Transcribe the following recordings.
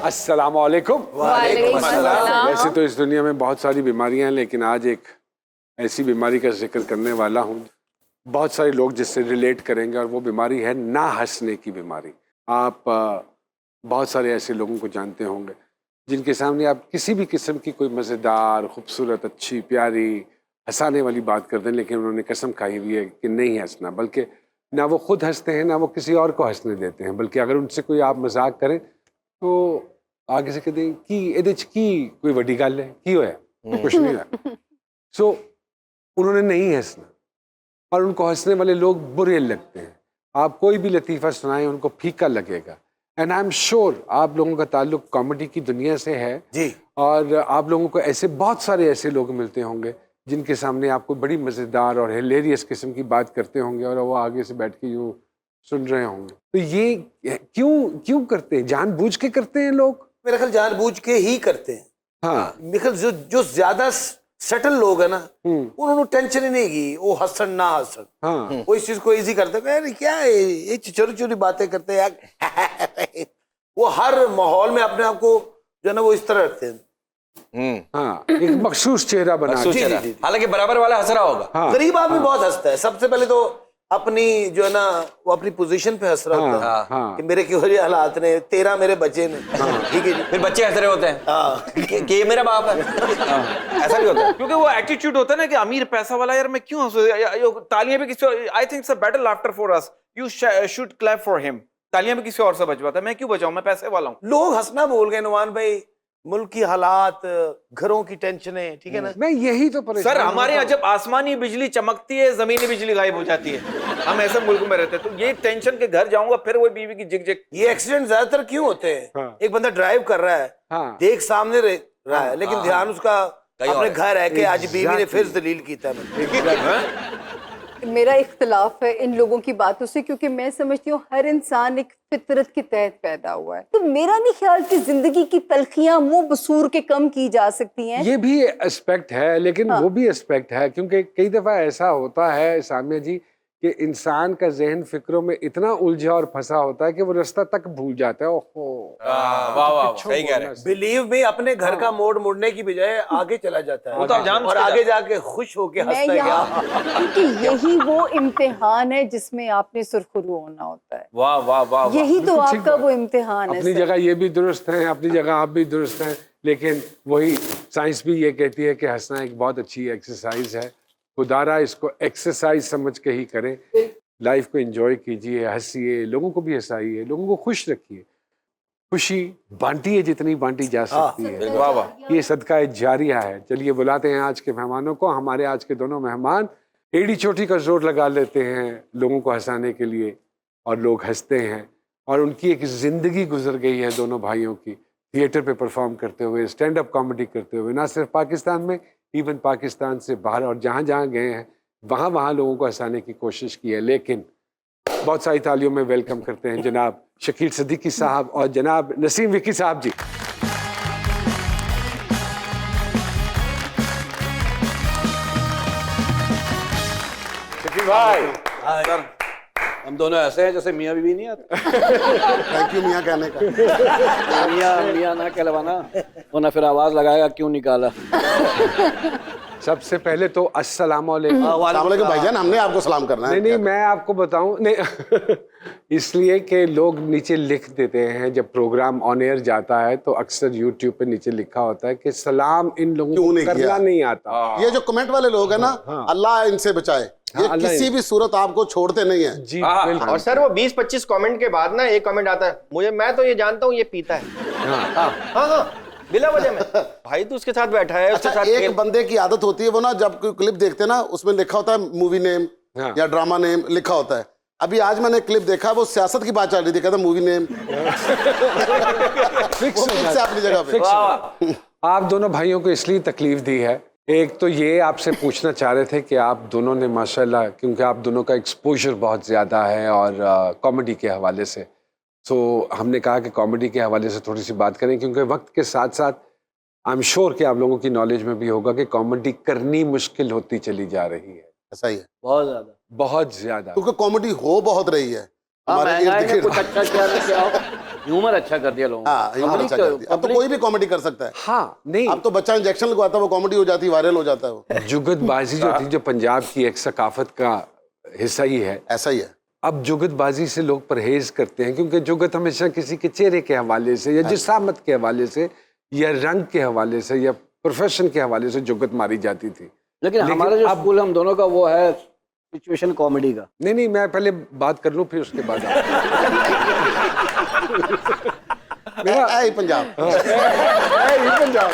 अस्सलामुअलैकुम। वालेकुम अस्सलाम। वैसे तो इस दुनिया में बहुत सारी बीमारियां हैं, लेकिन आज एक ऐसी बीमारी का जिक्र करने वाला हूँ। बहुत सारे लोग जिससे रिलेट करेंगे, और वो बीमारी है ना हंसने की बीमारी। आप बहुत सारे ऐसे लोगों को जानते होंगे जिनके सामने आप किसी भी किस्म की कोई मज़ेदार, खूबसूरत, अच्छी, प्यारी, हंसाने वाली बात कर दें, लेकिन उन्होंने कसम खाई हुई है कि नहीं हंसना। बल्कि ना वो खुद हंसते हैं, ना वो किसी और को हंसने देते हैं। बल्कि अगर उनसे कोई आप मजाक करें तो आगे से कहते हैं कि ਇਹਦੇ ਚ ਕੀ कोई बड़ी गल है, की होया, कुछ नहीं हुआ। सो उन्होंने नहीं हंसना, और उनको हंसने वाले लोग बुरे लगते हैं। आप कोई भी लतीफ़ा सुनाएं उनको फीका लगेगा। एंड आई एम श्योर आप लोगों का ताल्लुक कॉमेडी की दुनिया से है जी। और आप लोगों को ऐसे बहुत सारे ऐसे लोग मिलते होंगे जिनके सामने आप कोई बड़ी मज़ेदार और हिलेरियस किस्म की बात करते होंगे और वो आगे से बैठ के यूँ सुन रहे होंगे। तो ये क्यों करते हैं? जानबूझ के करते हैं लोग? मेरा ख्याल जानबूझ के ही करते हैं। हाँ, मेरे ख्याल जो ज्यादा सटल लोग है ना, उन्होंने टेंशन ही नहीं की वो हंसन ना हंसन। हाँ, वो इस चीज को इजी करते हैं, अरे क्या है ये छोटी छोटी बातें करते हैं यार। वो हर माहौल में अपने आप को जो है ना वो इस तरह रखते हैं। हाँ, एक मखसूस चेहरा बना जी, के। जी, जी। हालांकि बराबर वाला हंस रहा होगा। हाँ, गरीब आदमी बहुत हंसता है। सबसे पहले तो अपनी जो है ना वो अपनी पोजीशन पे हंस रहा होता है हाँ। कि मेरे क्यों ये हालात ने, तेरा मेरे बच्चे ने। ठीक है जी। फिर बच्चे हंस रहे होते हैं हाँ। कि ये मेरा बाप है। ऐसा भी होता है। क्योंकि वो एटीट्यूड होता है ना कि अमीर पैसा वाला, यार मैं क्यों हंसू, तालियां भी किसी, I think it's a better laughter for us, you should clap for him. तालियां भी किसी और से बचवाता है, मैं क्यों बचाऊं, मैं पैसे वाला हूं। लोग हंसना भूल गए नुमान भाई। मुल्क की हालात, घरों की टेंशनें, ठीक है ना। मैं यही तो परेशान सर हमारे यहाँ होता हूँ। जब आसमानी बिजली चमकती है, जमीनी बिजली गायब हो जाती है। हम ऐसे मुल्क में रहते हैं, तो ये टेंशन के घर जाऊंगा फिर वो बीवी की जिग जिग। ये एक्सीडेंट ज्यादातर क्यों होते हैं? हाँ। एक बंदा ड्राइव कर रहा है, हाँ। देख सामने रहा है, लेकिन ध्यान उसका कहीं और अपने है। घर है कि आज बीवी ने फिर Exactly. दलील की था। मेरा इख्तिलाफ है इन लोगों की बातों से, क्योंकि मैं समझती हूँ हर इंसान एक फितरत के तहत पैदा हुआ है। तो मेरा नहीं ख्याल कि जिंदगी की तलखियां मुंह बसूर के कम की जा सकती हैं। ये भी एस्पेक्ट है, लेकिन वो भी एस्पेक्ट है, क्योंकि कई दफ़ा ऐसा होता है सामिया जी कि इंसान का जहन फिक्रों में इतना उलझा और फंसा होता है कि वो रास्ता तक भूल जाता है। ओहो, वाह वाह, सही कह रहे हैं। बिलीव में अपने घर का मोड़ मुड़ने की बजाय आगे चला जाता है, वो तो आप जान और चुके आगे जाके खुश होके मैं हंसता है यहाँ क्या। क्योंकि यही वो इम्तिहान है जिसमें आपने सुरखरू होना होता है। वाह वाह वाह। यही तो बिल्कुल ठीक आपका बात। वो इम्तिहान है अपनी सर। जगह ये भी दुरुस्त है, अपनी जगह आप भी दुरुस्त हैं, लेकिन वही साइंस भी ये कहती है कि हंसना एक बहुत अच्छी एक्सरसाइज है। खुदारा इसको एक्सरसाइज समझ के ही करें। लाइफ को एंजॉय कीजिए, हंसिए, लोगों को भी हंसाइए, लोगों को खुश रखिए। खुशी बांटिए जितनी बांटी जा सकती है। वाह वाह। ये सदका जारिया है। चलिए बुलाते हैं आज के मेहमानों को। हमारे आज के दोनों मेहमान एड़ी चोटी का जोर लगा लेते हैं लोगों को हंसाने के लिए, और लोग हंसते हैं। और उनकी एक ज़िंदगी गुजर गई है दोनों भाइयों की, थिएटर पे परफॉर्म करते हुए, स्टैंड अप कॉमेडी करते हुए, ना सिर्फ पाकिस्तान में, इवन पाकिस्तान से बाहर, और जहाँ जहाँ गए हैं वहाँ वहाँ लोगों को हंसाने की कोशिश की है। लेकिन बहुत सारी तालियों में वेलकम करते हैं जनाब शकील सिद्दीकी साहब और जनाब नसीम विकी साहब जी। शकील भाई, सर हम दोनों ऐसे हैं जैसे मियाँ बीवी नहीं आते। थैंक यू मियाँ कहने का। मियाँ मियाँ ना कहलवाना, वरना फिर आवाज लगाएगा क्यों निकाला। सबसे पहले तो अस्सलाम वालेकुम। वालेकुम भाईजान, हमने आपको सलाम करना है। नहीं, मैं आपको बताऊं, नहीं इसलिए कि लोग नीचे लिख देते हैं जब प्रोग्राम ऑन एयर जाता है, तो अक्सर यूट्यूब पे नीचे लिखा होता है कि सलाम इन लोगों क्यों को नहीं करना किया? नहीं आता। ये जो कमेंट वाले लोग हैं ना, अल्लाह इनसे बचाए। ये अल्लाह किसी भी सूरत आपको छोड़ते नहीं है। जी और सर वो 20-25 कमेंट के बाद ना एक कमेंट आता है, मैं तो ये जानता हूँ ये पीता है। हाँ, बिला वजह में। भाई तो उसके साथ बैठा है, उसके अच्छा, साथ एक बंदे की आदत होती है, वो ना जब कोई क्लिप देखते हैं ना, उसमें लिखा होता है मूवी नेम हाँ। या ड्रामा नेम लिखा होता है। अभी आज मैंने क्लिप देखा, वो सियासत की बात चल रही थी, कहता मूवी नेम फिक्स हो से जाता अपनी जगह पे। फिक्स हो। आप दोनों भाइयों को इसलिए तकलीफ दी है, एक तो ये आपसे पूछना चाह रहे थे कि आप दोनों ने माशाल्लाह, क्योंकि आप दोनों का एक्सपोजर बहुत ज़्यादा है और कॉमेडी के हवाले से, तो हमने कहा कि कॉमेडी के हवाले से थोड़ी सी बात करें, क्योंकि वक्त के साथ साथ आई एम श्योर कि आप लोगों की नॉलेज में भी होगा कि कॉमेडी करनी मुश्किल होती चली जा रही है। ऐसा ही है, बहुत ज्यादा। बहुत ज़्यादा। क्योंकि कॉमेडी हो बहुत रही है। हमारे इर्द महंगाई ने गिर्द। कुछ अच्छा किया ना क्या ह्यूमर अच्छा कर दिया लोगों को। हाँ ह्यूमर अच्छा कर दिया। अब तो कोई भी कॉमेडी कर सकता है। हाँ नहीं, अब तो बच्चा इंजेक्शन लगवाता है वो कॉमेडी हो जाती है, वायरल हो जाता है वो। जुगतबाजी जो थी, जो पंजाब की एक सकाफत का हिस्सा ही है, ऐसा ही है। अब जुगतबाजी से लोग परहेज करते हैं, क्योंकि जुगत हमेशा किसी के चेहरे के हवाले से या जिसामत के हवाले से या रंग के हवाले से या प्रोफेशन के हवाले से जुगत मारी जाती थी। लेकिन हमारा जो स्कूल हम दोनों का वो है सिचुएशन कॉमेडी का। नहीं, मैं पहले बात कर लूं फिर उसके बाद ऐ पंजाब। पंजाब।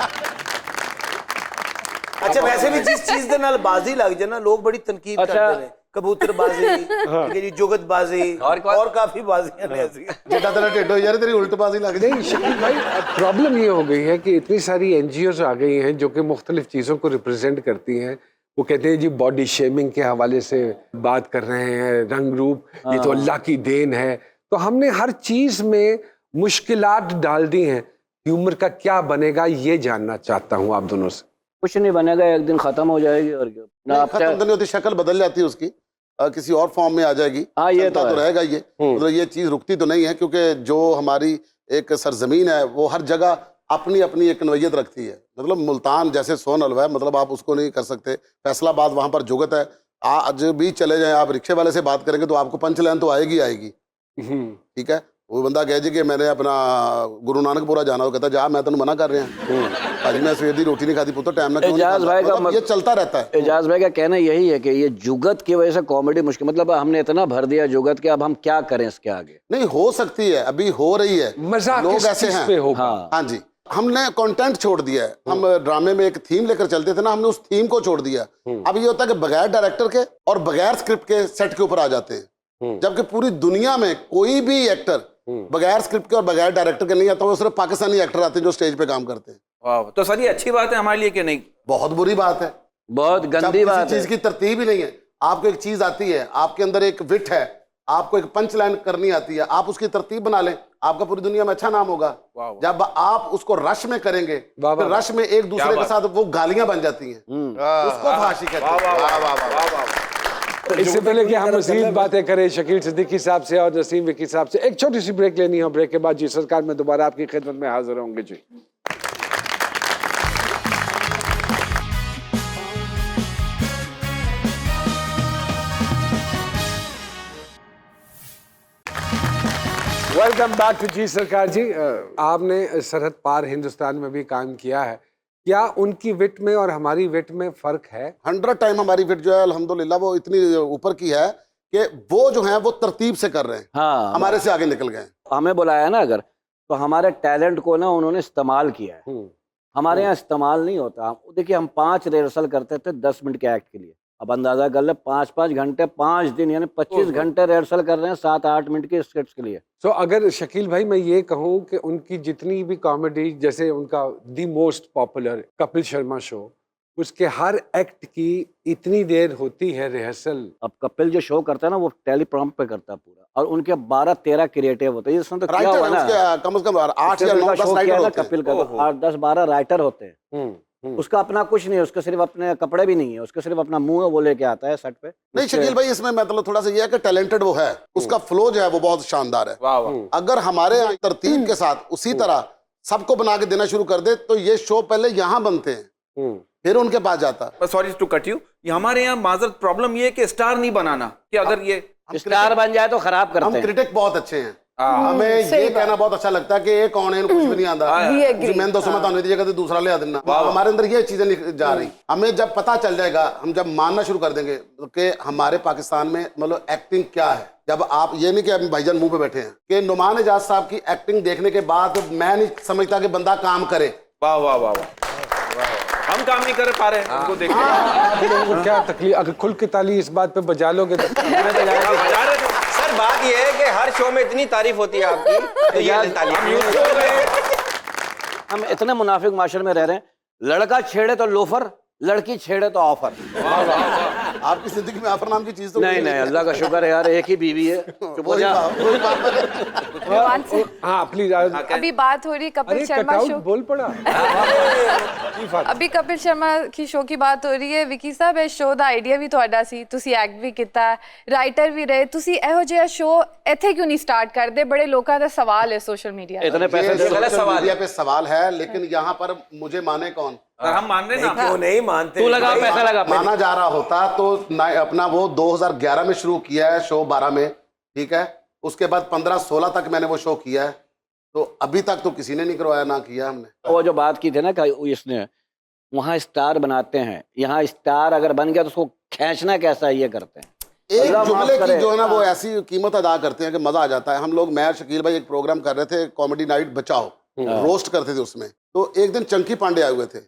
अच्छा वैसे भी जिस चीज ਦੇ ਨਾਲ बाजी लग जाए ना लोग बड़ी तनकीद करते हैं। कबूतरबाजी, ठीक है जी, जुगतबाजी और काफी बाजियां हैं ऐसी। जेटा तेरा टेढ़ो यार तेरी उल्टबाजी लग गई। नहीं शकील भाई, प्रॉब्लम ये हो गई है कि इतनी सारी एनजीओज आ गई हैं जो कि मुख्तलिफ चीज़ों को रिप्रेजेंट करती हैं। वो कहते हैं जी बॉडी शेमिंग के हवाले से बात कर रहे हैं, रंग रूप ये तो अल्लाह की देन है। तो हमने हर चीज़ में मुश्किलात डाल दी हैं। ह्यूमर का क्या बनेगा ये जानना चाहता हूँ आप दोनों से। कुछ नहीं बनेगा, एक दिन खत्म हो जाएगी और क्या ना। आप खत्म तो नहीं होती, शक्ल बदल जाती है उसकी, किसी और फॉर्म में आ जाएगी। हाँ ये चलता तो रहेगा ये, मतलब ये चीज रुकती तो नहीं है, क्योंकि जो हमारी एक सरजमीन है वो हर जगह अपनी अपनी एक नोयत रखती है। मतलब मुल्तान जैसे सोन हलवा है, मतलब आप उसको नहीं कर सकते। फैसलाबाद वहाँ पर जुगत है, आज भी चले जाएं आप रिक्शे वाले से बात करेंगे तो आपको पंच लाइन तो आएगी आएगी। ठीक है, वो बंदा कह जी कि मैंने अपना गुरु नानकपुरा जाना, वो कहता जा मैं तेन मना कर रहा हूँ आज मैं सवेर की रोटी नहीं खाती पुत्र टाइम ना क्यों नहीं एजाज भाई खाता? का मतलब ये चलता रहता है। एजाज भाई का कहना यही है कि ये जुगत की वजह से कॉमेडी मुश्किल, मतलब हमने इतना भर दिया जुगत कि अब हम क्या करें इसके आगे। नहीं हो सकती है, अभी हो रही है, मजाक लोग किस ऐसे चीज़ हैं। पे होगा? हाँ हाँ जी, हमने कंटेंट छोड़ दिया है। हम ड्रामे में एक थीम लेकर चलते थे ना, हमने उस थीम को छोड़ दिया। अब ये होता है कि बगैर डायरेक्टर के और बगैर स्क्रिप्ट के सेट के ऊपर आ जाते हैं, जबकि पूरी दुनिया में कोई भी एक्टर बगैर स्क्रिप्ट के और बगैर डायरेक्टर के नहीं आता। वो सिर्फ पाकिस्तानी एक्टर आते हैं जो स्टेज पे काम करते हैं। वाह, तो सर ये अच्छी बात है हमारे लिए कि नहीं? बहुत बुरी बात है, बहुत जब गंदी किसी बात चीज है। की तरतीब ही नहीं है। आपको एक चीज आती है, आपके अंदर एक विट है, आपको एक पंच लाइन करनी आती है, आप उसकी तरतीब बना लें, आपका पूरी दुनिया में अच्छा नाम होगा। जब आप उसको रश में करेंगे तो रश में एक दूसरे के साथ वो गालियां बन जाती हैं, उसको फांसी कहते हैं। इससे पहले कि हम मज़ीद बातें करें शकील सिद्दीकी साहब से और नसीम विकी साहब से, एक छोटी सी ब्रेक लेनी है। ब्रेक के बाद जी सरकार में दोबारा आपकी खिदमत में हाजिर होंगे जी। वेलकम बैक टू जी सरकार जी। आपने सरहद पार हिंदुस्तान में भी काम किया है, क्या उनकी विट में और हमारी विट में फर्क है? 100 टाइम हमारी विट जो है अल्हम्दुलिल्लाह वो इतनी ऊपर की है कि वो जो है वो तरतीब से कर रहे हैं, हाँ हमारे से आगे निकल गए। हमें बुलाया ना अगर, तो हमारे टैलेंट को ना उन्होंने इस्तेमाल किया है। हमारे यहाँ इस्तेमाल नहीं होता। देखिए हम 5 रिहर्सल करते थे 10 मिनट के एक्ट के लिए। अब अंदाजा कर ले 5-5 घंटे 5 दिन यानी 25 घंटे रिहर्सल कर रहे हैं 7-8 मिनट के स्किट्स के लिए। तो अगर शकील भाई मैं ये कहूँ कि उनकी जितनी भी कॉमेडी, जैसे उनका the most popular Kapil Sharma show, उसके हर एक्ट की इतनी देर होती है रिहर्सल। अब कपिल जो शो करता है ना वो टेलीप्रॉम्प्ट पे करता है पूरा, और उनके 12-13 क्रिएटिव होते हैं। इसमें तो क्या राइटर हुआ है ना, उसके कम से कम 8 या 9 शो 10 किया राइटर ना होते हैं। कपिल का, 8-10-12 राइटर होते हैं। उसका अपना कुछ नहीं है, उसका सिर्फ अपने कपड़े भी नहीं है, उसका सिर्फ अपना मुंह है, वो लेके आता है सेट पे। नहीं शकील भाई, इसमें मतलब थोड़ा सा ये है कि टैलेंटेड वो है, उसका फ्लो जो है वो बहुत शानदार है। अगर हमारे यहाँ तरतीब के साथ उसी तरह सबको बना के देना शुरू कर दे तो ये शो पहले यहाँ बनते हैं फिर उनके पास जाता। सॉरी टू कट यू, हमारे यहाँ माजरत प्रॉब्लम ये है कि स्टार नहीं बनाना, कि अगर ये स्टार बन जाए तो खराब करते हम हैं। क्रिटिक बहुत अच्छे हैं, हमें ये कहना बहुत अच्छा लगता है कि ये कौन है, इनको कुछ भी नहीं आता। मैं 200 में तो जगह दूसरा ले आ देना। हमारे अंदर ये चीजें जा रही। हमें जब पता चल जाएगा, हम जब मानना शुरू कर देंगे कि हमारे पाकिस्तान में मतलब एक्टिंग क्या है, जब आप ये नहीं कि अभी भाईजान मुंह पे बैठे हैं कि नुमान एजाज साहब की एक्टिंग देखने के बाद मैं नहीं समझता कि बंदा काम करे। वाह वाह वाह वाह, हम काम नहीं कर पा रहे हैं उनको देख के। क्या तकलीफ, अगर खुल के ताली इस बात पे बजा लोगे तो सर बात ये है कि हर शो में इतनी तारीफ होती है आपकी, तो ये तारीफ। हम इतने मुनाफिक माशरे में रह रहे हैं, लड़का छेड़े तो लोफर लड़की छेड़े तो ऑफर। आपकी जिंदगी में ऑफर नाम की चीज तो नहीं नहीं, अल्लाह का शुक्र है यार, एक ही बीवी है। चुप हो जा। वही बात। रोमान से हाँ प्लीज। अभी बात हो रही है कपिल अरे शर्मा कटआउट शो। बोल पड़ा। अभी कपिल शर्मा की शो की बात हो रही है। विकी साहब, ਇਹ ਸ਼ੋ ਦਾ ਆਈਡੀਆ ਵੀ ਤੁਹਾਡਾ ਸੀ, ਤੁਸੀਂ ਐਕਟ ਵੀ ਕੀਤਾ, ਰਾਈਟਰ ਵੀ ਰਹੇ, ਤੁਸੀਂ ਇਹੋ ਜਿਹਾ ਸ਼ੋ ਇੱਥੇ क्यों नहीं स्टार्ट करते? बड़े लोगों का सवाल है सोशल मीडिया। इतने पैसे ये दे गलत सोशल सवाल मीडिया पे सवाल है, लेकिन यहाँ पर मुझे माने कौन? हम मान रहे ना। क्यों नहीं मानते? तू लगा पैसा लगा। माना जा रहा होता तो अपना वो 2011 में शुरू किया है शो, 12 में, ठीक है। उसके बाद 15-16 तक मैंने वो शो किया है, तो अभी तक तो किसी ने नहीं करवाया, ना किया हमने। वो जो बात की थी ना कि इसने वहाँ स्टार बनाते हैं, यहाँ स्टार अगर बन गया तो उसको खींचना कैसा है ये करते हैं। एक अल्लाह जुमले माफ की करे। जो है ना वो ऐसी कीमत अदा करते हैं कि मजा आ जाता है। हम लोग, मैं शकील भाई एक प्रोग्राम कर रहे थे, कॉमेडी नाइट बचाओ, रोस्ट करते थे उसमें। तो एक दिन चंकी पांडे आए हुए थे,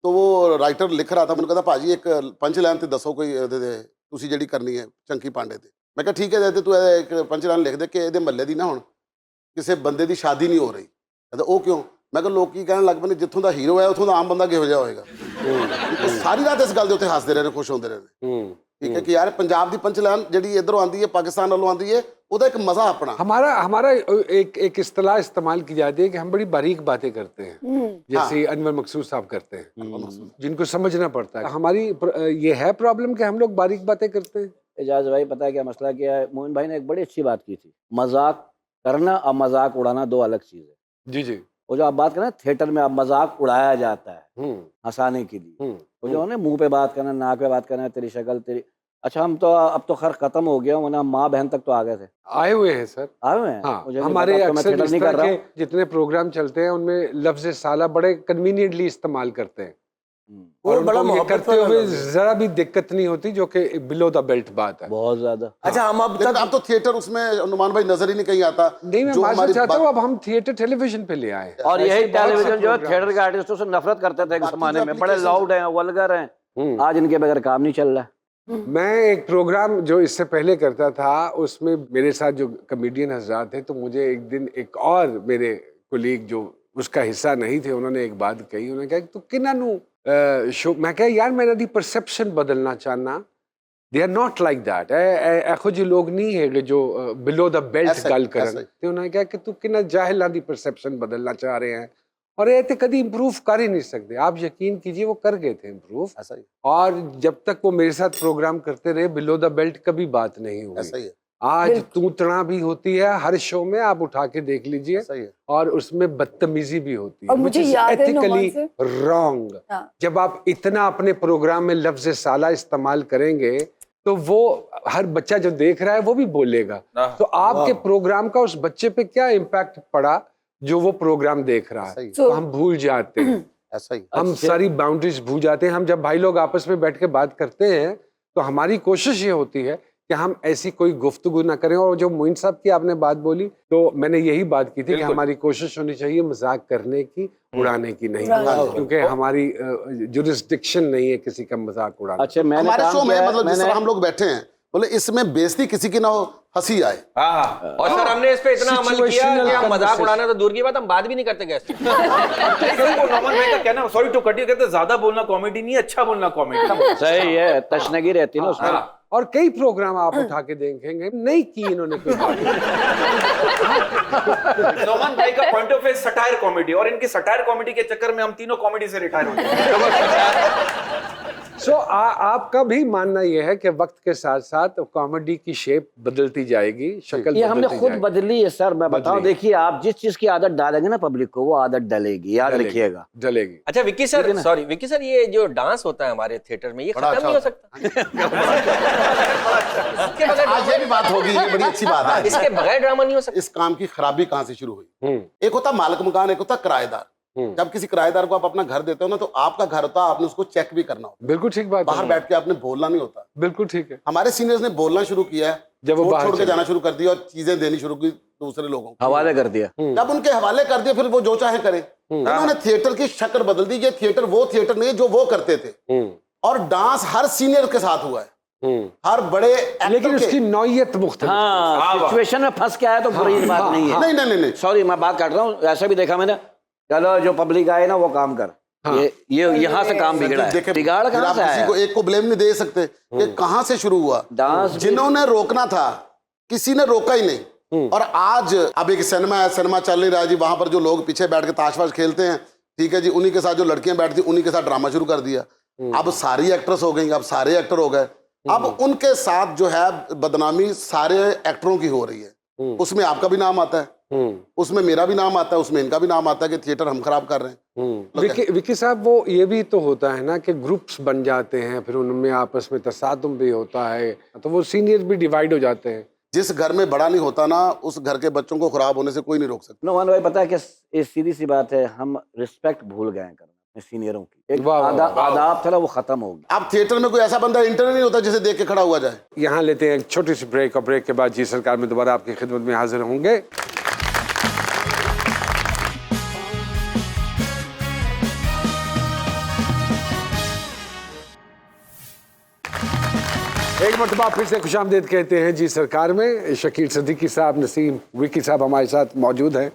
तो वो राइटर लिख रहा था, मैंने कहा भाजी एक पंच लाइन ते दसो कोई तुसी जेडी करनी है चंकी पांडे ते। मैं कहा ठीक है, तू एक पंच लाइन लिख दे कि ਇਹਦੇ ਮਹੱਲੇ ਦੀ ਨਾ ਹੁਣ ਕਿਸੇ ਬੰਦੇ ਦੀ ਸ਼ਾਦੀ ਨਹੀਂ ਹੋ ਰਹੀ। ਕਹਿੰਦਾ ਉਹ ਕਿਉਂ? ਮੈਂ ਕਿਹਾ ਲੋਕੀ ਕਹਿਣ ਲੱਗ ਪਏ ਨੇ ਜਿੱਥੋਂ ਦਾ ਹੀਰੋ ਹੈ ਉੱਥੋਂ ਦਾ ਆਮ ਬੰਦਾ ਕਿਹੋ ਜਿਹਾ ਹੋਏਗਾ। ਸਾਰੀ ਰਾਤ ਇਸ ਗੱਲ ਦੇ ਉੱਤੇ ਹੱਸਦੇ ਰਹੇ ਨੇ, ਖੁਸ਼ ਹੁੰਦੇ ਰਹੇ ਨੇ। ठीक है कि यार पंजाब दी पंच लाइन जेडी इधरों आंदी है, पाकिस्तान वालों आंदी है, ਉਹਦਾ ਇੱਕ मजा अपना। हमारा एक इस्तेलाह इस्तेमाल की जाती है कि हम बड़ी बारीक बातें करते हैं, जैसे अनवर मकसूद साहब करते हैं, जिनको समझना पड़ता है। हमारी ये है प्रॉब्लम कि हम लोग बारीक बातें करते हैं। एजाज भाई पता है क्या मसला क्या है? मोइन भाई ने एक बड़ी अच्छी बात की थी, मजाक करना और मजाक उड़ाना दो अलग चीज है। जी जी। वो जो आप बात करें थिएटर में, अब मजाक उड़ाया जाता है हंसाने के लिए, तो जो है ना मुंह पे बात करना, नाक पे बात करना, तेरी शक्ल तेरी। अच्छा हम तो अब तो खैर खत्म हो गया, वरना माँ बहन तक तो आ गए थे। आए हुए हैं सर। आए हुए हैं? हाँ, मुझे नहीं हमारे पता, तो मैं अक्सर थिएटर इस नहीं कर तरह रहा के हूँ। जितने प्रोग्राम चलते हैं उनमें लफ्ज साला बड़े कन्वीनियंटली इस्तेमाल करते हैं, और और बड़ा उनको ये मोहब्बत करते वाला हुए लफ्ज़ है। जरा भी दिक्कत नहीं होती, जो कि बिलो द बेल्ट बात है। बहुत ज्यादा। अच्छा हम अब लेकिन तक अब तो थिएटर उसमें नुमान भाई नजर ही नहीं कहीं आता। नहीं, मैं जो मानना हमारी चाहता बात- हूँ अब हम थिएटर टेलीविजन पे ले आए हैं। और यही ऐसे बहुत से टेलीविजन जो है programs। थिएटर के आर्टिस्टों से नफरत करते थे एक बाकी जमाने जो में, बड़े applications लाउड हैं, वल्गर हैं, आज इनके बगैर काम नहीं चल रहा है। मैं एक प्रोग्राम जो इससे पहले करता था, उसमें मेरे साथ जो कमेडियन हजरात थे, तो मुझे एक दिन एक और मेरे कोलीग जो उसका हिस्सा नहीं थे, उन्होंने एक बात कही। उन्होंने कहा कि तू किन्ना नू शो, मैं कहा यार मैंने दी परसेप्शन बदलना चाहना, they are not like that. एहो जी लोग नहीं है जो बिलो द बेल्ट ऐसा ही, गल ऐसा करन। ही। ते उन्होंने कहा कि तू किन्ना जाहिलां दी परसेप्शन बदलना चाह रहे हैं, और ये तो कभी इम्प्रूव कर ही नहीं सकते। आप यकीन कीजिए वो कर गए थे इम्प्रूव, ऐसा ही, और जब तक वो मेरे साथ प्रोग्राम करते रहे, बिलो द बेल्ट कभी बात नहीं ऐसा हुई। ही है, आज तूतना भी होती है हर शो में, आप उठा के देख लीजिए, ऐसा ही है। और उसमें बदतमीजी भी होती है, और मुझे याद है नुमान एथिकली से- रॉन्ग। हाँ। जब आप इतना अपने प्रोग्राम में लफ्ज साला इस्तेमाल करेंगे तो वो हर बच्चा जो देख रहा है वो भी बोलेगा। तो आपके प्रोग्राम का उस बच्चे पे क्या इम्पैक्ट पड़ा जो वो प्रोग्राम देख रहा ऐसा है, ही, तो हम भूल जाते हैं। ऐसा ही। हम सारी बाउंड्रीज भूल जाते हैं। हम जब भाई लोग आपस में बैठ के बात करते हैं तो हमारी कोशिश ये होती है कि हम ऐसी कोई गुफ्तगू ना करें। और जो मोइन साहब की आपने बात बोली, तो मैंने यही बात की थी कि हमारी कोशिश होनी चाहिए मजाक करने की, उड़ाने की नहीं, क्योंकि हमारी जुरिस्डिक्शन नहीं है किसी का मजाक उड़ाना। अच्छा मैंने हमारे काम शो में किया है, मतलब जिस मैंने तरह हम लोग बैठे हैं, बोले इसमें बेइज्जती किसी की ना हो, हंसी आए। हाँ और सर हमने इस पे इतना अमल किया Situational कि हम मजाक conversation। उड़ाना तो दूर की बात, हम बात भी नहीं करते गैस। नॉर्मल भाई का कहना, सॉरी टू कट यू, कहते ज्यादा बोलना कॉमेडी नहीं, अच्छा बोलना कॉमेडी। सही है, तशनगी रहती है ना उसमें। और कई प्रोग्राम आप उठा के देखेंगे नहीं की इन्होंने कोई बात। नोमान भाई का point of view satire comedy, और इनकी सटायर कॉमेडी के चक्कर में हम तीनों कॉमेडी से रिटायर हो गए। सो आपका भी मानना यह है कि वक्त के साथ साथ कॉमेडी की शेप बदलती जाएगी, शक्ल ये हमने बदलती खुद जाएगी। बदली है सर, मैं बताऊं, बदली। देखिए आप जिस चीज की आदत डालेंगे ना पब्लिक को, वो आदत डलेगी, याद डलेगी, रखिएगा। डलेगी। अच्छा Vicky sir, sorry Vicky sir, ये जो डांस होता है हमारे थिएटर में, ये बड़ा खत्म अच्छा नहीं हो सकता? इसके बगैर आज ये भी बात होगी, ये बड़ी अच्छी बात है। इसके बगैर ड्रामा नहीं हो सकता? इस काम की खराबी कहाँ से शुरू हुई? एक होता मालिक मकान, एक होता किराएदार। जब किसी किराएदार को आप अपना घर देते हो ना, तो आपका घर होता है, आपने उसको चेक भी करना होता बिल्कुल ठीक बात है। बाहर है। बैठ के आपने बोलना नहीं होता। बिल्कुल ठीक है। हमारे सीनियर्स ने बोलना शुरू किया है, जब वो बाहर छोड़ के चले। जाना शुरू कर दिया और चीजें देनी शुरू की दूसरे लोगों को। हवाले कर दिया। जब उनके हवाले कर दिए, फिर वो जो चाहे करें। उन्होंने थिएटर की शक्ल बदल दी। ये थिएटर वो थिएटर नहीं जो वो करते थे। और डांस हर सीनियर के साथ हुआ है, हर बड़े एक्टर लेकिन के। उसकी नौयत मुख्तलिफ। हाँ, सिचुएशन में फंस के आया तो बुरी बात नहीं है। नहीं नहीं नहीं नहीं, सॉरी मैं बात काट रहा हूँ, ऐसा भी देखा मैंने, चलो जो पब्लिक आए ना वो काम कर, ये यहाँ से काम बिगड़ा है। देखे बिगाड़ फिर कहाँ आप से किसी आया? को एक को ब्लेम नहीं दे सकते कि कहाँ से शुरू हुआ। डांस भी- जिन्होंने रोकना था किसी ने रोका ही नहीं। और आज अब एक सिनेमा है, सिनेमा चल नहीं रहा है जी, वहां पर जो लोग पीछे बैठ के ताश वाश खेलते हैं, ठीक है जी, उन्हीं के साथ जो लड़कियां बैठती उन्हीं के साथ ड्रामा शुरू कर दिया। अब सारी एक्ट्रेस हो गई, अब सारे एक्टर हो गए, अब उनके साथ जो है बदनामी सारे एक्टरों की हो रही है। उसमें आपका भी नाम आता है, उसमें मेरा भी नाम आता है, उसमें इनका भी नाम आता है कि थिएटर हम खराब कर रहे हैं। विकी साहब, वो ये भी तो होता है ना कि ग्रुप्स बन जाते हैं, फिर उनमें आपस में तसादुम भी होता है, तो वो सीनियर भी डिवाइड हो जाते हैं। जिस घर में बड़ा नहीं होता ना, उस घर के बच्चों को खराब होने से कोई नहीं रोक सकता। नोमान भाई, पता है कि ये सीधी सी बात है, हम रिस्पेक्ट भूल गए हैं करना अपने सीनियरों की। एक वाह, वाह, आदाब था ना, वो खत्म हो गया। अब थिएटर में कोई ऐसा बंदा इंटर नहीं होता जिसे देख के खड़ा हुआ जाए। यहाँ लेते हैं एक छोटी सी ब्रेक, और ब्रेक के बाद जी सरकार में दोबारा आपकी खिदमत में हाजिर होंगे। एक मरतबा फिर से खुशामदीद कहते हैं जी सरकार में। शकील सिद्दीकी साहब, नसीम विकी साहब हमारे साथ मौजूद हैं।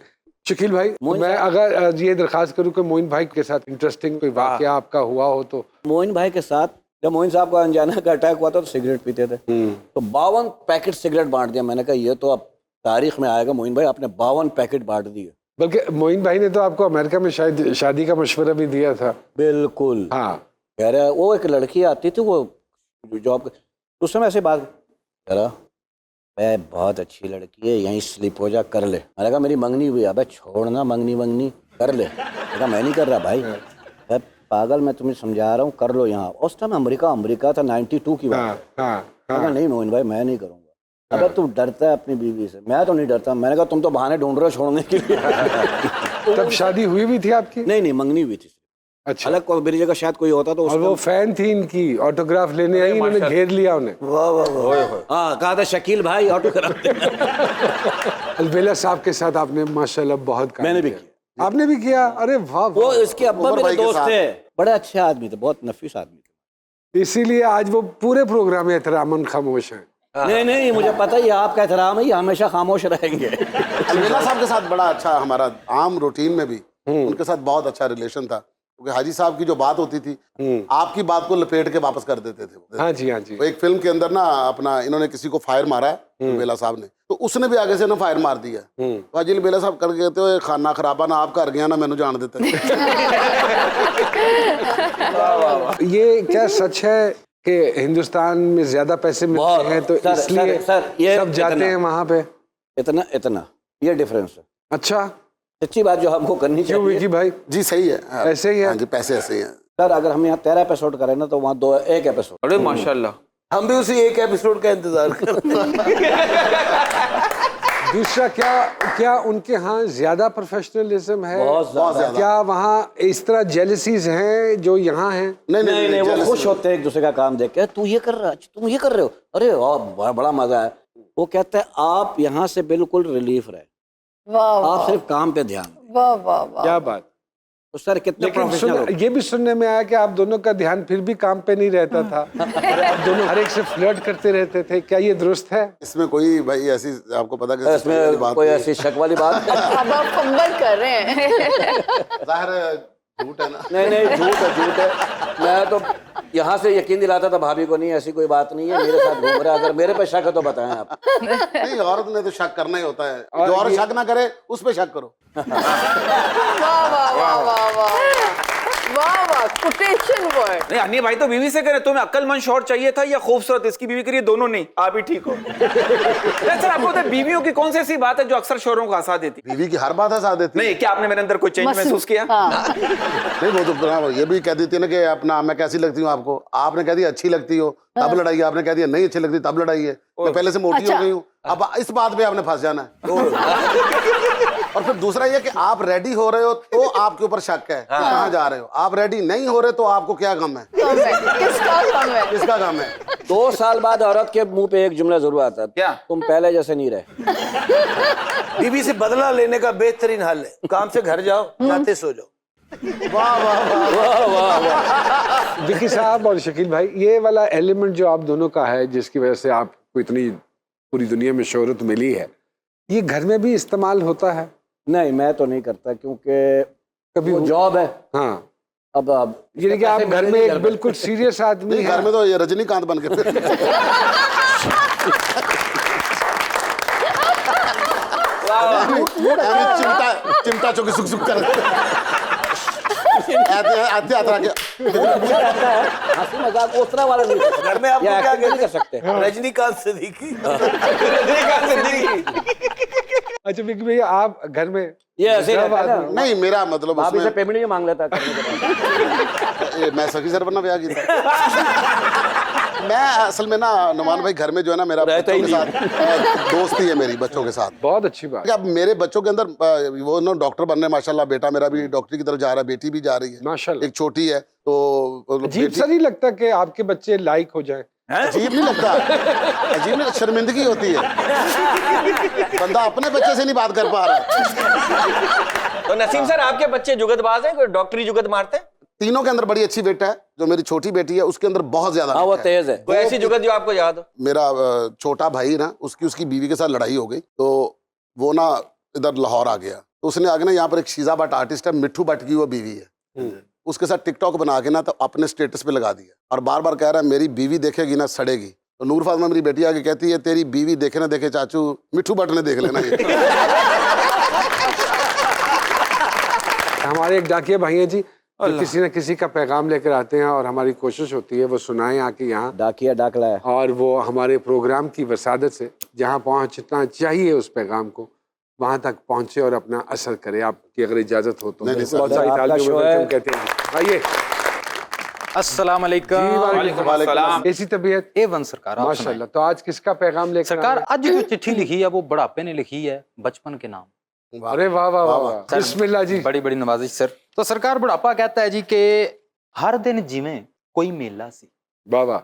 शकील भाई, मैं अगर ये दरखास्त करूं कि मोइन भाई के साथ इंटरेस्टिंग कोई वाकया आपका हुआ हो तो। मोइन भाई के साथ, जब मोइन साहब को अनजाना का अटैक हुआ था तो सिगरेट पीते थे, तो 52 पैकेट सिगरेट बांट दिया। मैंने कहा ये तो अब तारीख में आएगा, मोइन भाई आपने 52 पैकेट बांट दिए। बल्कि मोइन भाई ने तो आपको अमेरिका में शायद शादी का मशवरा भी दिया था। बिल्कुल। हाँ, कह रहा है, वो एक लड़की आती थी, वो जॉब, उस समय ऐसे बात कह रहा, मैं बहुत अच्छी लड़की है, यहीं स्लिप हो जा, कर ले। मैंने कहा मेरी मंगनी हुई। अबे छोड़ना मंगनी कर ले। मैंने कहा मैं नहीं कर रहा भाई। मैं पागल, मैं तुम्हें समझा रहा हूँ, कर लो यहाँ। उस टाइम अमेरिका था, 92 की बात। मैंने कहा नहीं मोइन भाई, मैं नहीं करूँगा। अगर तू डरता है अपनी बीवी से, मैं तो नहीं डरता। मैंने कहा तुम तो बहाने ढूंढ रहे हो छोड़ने के लिए। तब शादी हुई भी थी आपकी? नहीं, मंगनी हुई थी। अच्छा। अलग को मेरी जगह शायद कोई होता तो। और वो फैन थी इनकी, ऑटोग्राफ लेने आई, इन्होंने घेर लिया उन्हें। वाह वाह वाह। हाँ, कहा था शकील भाई ऑटोग्राफ। अलबेला साहब के साथ आपने माशाल्लाह बहुत काम मैंने भी किया। आपने भी किया? अरे वाह, वो इसके अब्बा उमर मेरे भाई के दोस्त साथ। थे, बड़े अच्छे आदमी थे, बहुत नफीस आदमी थे। इसीलिए आज वो पूरे प्रोग्राम में एहतरामन खामोश है। नहीं, मुझे पता ही है आपका एहतराम है, ये हमेशा खामोश रहेंगे। अलबेला साहब के साथ बड़ा अच्छा हमारा आम रूटीन में भी उनके साथ बहुत अच्छा रिलेशन था, क्योंकि हाजी साहब की जो बात होती थी, आपकी बात को लपेट के वापस कर देते थे। हाँ जी, हाँ जी। वो एक फिल्म के अंदर ना अपना इन्होंने किसी को फायर मारा है, अलबेला साहब ने, तो उसने भी आगे से ना फायर मार दिया। तो हाजी अलबेला साहब कर कहते हो खाना खराबा ना आप कर गया ना मैंने जान देते। ये क्या सच है कि हिंदुस्तान में ज्यादा पैसे मिलते हैं तो सर, इसलिए सर, ये सब जाते इतना- हैं वहां पे? इतना ये डिफरेंस है। अच्छा, सच्ची बात जो हमको करनी क्यों चाहिए। विकी भाई? जी सही है, हाँ। ऐसे ही है? हाँ जी, पैसे ऐसे ही हैं। सर अगर हम यहाँ 13 एपिसोड करें ना, तो वहाँ एक एपिसोड। अरे माशाल्लाह। हम भी उसी एक एपिसोड का इंतजार करते हैं। दूसरा, क्या उनके यहाँ ज्यादा प्रोफेशनलिज्म है? बहुत ज्यादा। क्या वहाँ इस तरह जेलसीज हैं जो यहाँ हैं? नहीं, वो jealous खुश होते हैं एक दूसरे का काम देख के। तू ये कर रहा है, तुम ये कर रहे हो, अरे वाह, बड़ा मजा है। वो कहते हैं आप यहाँ से बिल्कुल रिलीफ रहे, वाह आप सिर्फ काम पे ध्यान दें। वाह वाह वाह। क्या बात। तो सर कितने प्रोफेशनल। ये भी सुनने में आया कि आप दोनों का ध्यान फिर भी काम पे नहीं रहता था। आप दोनों हर एक से फ्लर्ट करते रहते थे, क्या ये दुरुस्त है? इसमें कोई भाई ऐसी आपको पता कि इसमें कोई ऐसी शक वाली बात अब आप फंबल कर रहे हैं। जाहिर है झूठ है ना। नहीं, झूठ है। मैं तो यहाँ से यकीन दिलाता था भाभी को, नहीं ऐसी कोई बात नहीं है, मेरे साथ घूम रहा है। अगर मेरे पे शक है तो बताएं आप। नहीं, औरत ने तो शक करना ही होता है, जो औरत शक ना करे उस पे शक करो। वाह वाह वाह वाह वाह वाह वाह, कोटेशन वर्ड। नहीं, अन्य भाई तो बीवी से करे, तुम्हें अक्लमंद शौहर चाहिए था या खूबसूरत? इसकी बीवी करिए, दोनों नहीं, आप ही ठीक हो। सर आपको पता है बीवियों की कौन सी ऐसी बात है जो अक्सर शौहरों को हंसा देती? बीवी की हर बात हंसा देती है। नहीं, क्या आपने मेरे अंदर कोई चेंज महसूस किया? हाँ। नहीं, वो तो ये भी कह देती है ना कि अपना मैं कैसी लगती हूँ आपको, आपने कह दिया अच्छी लगती हो तब लड़ाई है, आपने कह दिया नहीं अच्छी लगती तब लड़ाई है, मैं पहले से मोटी हो गई हूँ, अब इस बात पे आपने फंस जाना है। और फिर दूसरा ये कि आप रेडी हो रहे हो तो आपके ऊपर शक है कि कहाँ जा रहे हो, आप रेडी नहीं हो रहे तो आपको क्या गम है? कम है, किसका कम है? किसका गम है? 2 साल बाद औरत के मुंह पे एक जुमला जरूर आता है, क्या? तुम पहले जैसे नहीं रहे। बीवी से बदला लेने का बेहतरीन हल है, काम से घर जाओ, जाते सो जाओ। वाह वाह वाह। विकी साहब और शकील भाई, ये वाला एलिमेंट जो आप दोनों का है जिसकी वजह से आपको इतनी पूरी दुनिया में शोहरत मिली है, ये घर में भी इस्तेमाल होता है? नहीं, मैं तो नहीं करता, क्योंकि कभी वो जॉब है। हाँ, अब यानी कि आप पैसे घर मेरे में नहीं एक बिल्कुल सीरियस आदमी नहीं, हैं। घर में तो ये रजनीकांत बन के फिर चिमटा चिमटा चौकी सुख सुख कर आते आते आते आके अच्छा रहता है, हंसी मजाक उतना वाला नहीं घर में आपको या क्या acting नहीं कहते कर सकते। हैं? रजनीकांत सिद्दीकी। अच्छा विकी भैया, आप घर में ये ऐसे ही जब रहता है ना, आदमी- नहीं, मेरा मतलब भाभी से उसमें पेमेंट नहीं मांग लेता करने के बाद। मैं सखी सर बनना ब्याह की था। मैं असल में ना नुमान भाई घर में जो है ना मेरा रहता बच्चों ही के साथ दोस्ती है मेरी बच्चों के साथ। बहुत अच्छी बात। अब मेरे बच्चों के अंदर वो ना डॉक्टर बनने, माशाल्लाह बेटा मेरा भी डॉक्टरी की तरफ जा रहा है, बेटी भी जा रही है, माशाल्लाह। एक छोटी है। तो अजीब बेटी- सा नहीं लगता कि आपके बच्चे लाइक हो जाए? अजीब नहीं लगता, अजीब नहीं, शर्मिंदगी होती है, बंदा अपने बच्चे से नहीं बात कर पा रहा। तो नसीम सर, आपके बच्चे जुगतबाज हैं, कोई डॉक्टरी जुगत मारते हैं? तीनों के अंदर बड़ी अच्छी बेटा है, जो मेरी छोटी बेटी है उसके अंदर बहुत ज्यादा हाँ वो बेटा है। तेज है। कोई ऐसी जुगत जो आपको याद हो? मेरा छोटा भाई ना, उसकी बीवी के साथ लड़ाई हो गई, तो वो ना इधर लाहौर आ गया, तो उसने आगे ना यहाँ पर एक शीजा भट्ट आर्टिस्ट है, मिट्ठू भट्ट की वो बीवी है, उसके साथ टिकटॉक बना के ना तो अपने स्टेटस पे लगा दिया, और बार बार कह रहा है मेरी बीवी देखेगी ना सड़ेगी। तो नूर फातिमा मेरी बेटी आके कहती है तेरी बीवी देखे ना देखे चाचू, मिट्ठू भट्ट ने देख लेना ये। हमारे एक डाकिया भाई हैं जी, जो किसी न किसी का पैगाम लेकर आते हैं और हमारी कोशिश होती है वो सुनाएं आके यहाँ, डाकिया डाक लाया। और वो हमारे प्रोग्राम की वसादत से जहाँ पहुँचना चाहिए उस पैगाम को वहाँ तक पहुँचे और अपना असर करे। आपकी अगर इजाज़त हो तो नहीं, बहुत सारी आपका तालियों शो में है। वेलकम कहते हैं। आइए अस्सलाम जी, वालेकुम। वालेकुम अस्सलाम। कैसी तबीयत? A1 सरकार, आप माशाल्लाह। तो आज किसका पैगाम लेकर सरकार आए? आज जो चिट्ठी लिखी है वो बुढ़ापे ने लिखी है बचपन के नाम। अरे वाह वाह वाह वाह, बिस्मिल्लाह जी। बड़ी बड़ी नवाजिश सर। तो सरकार बुढ़ापा कहता है जी कि हर दिन जिवें कोई मेला सी, वाह वाह,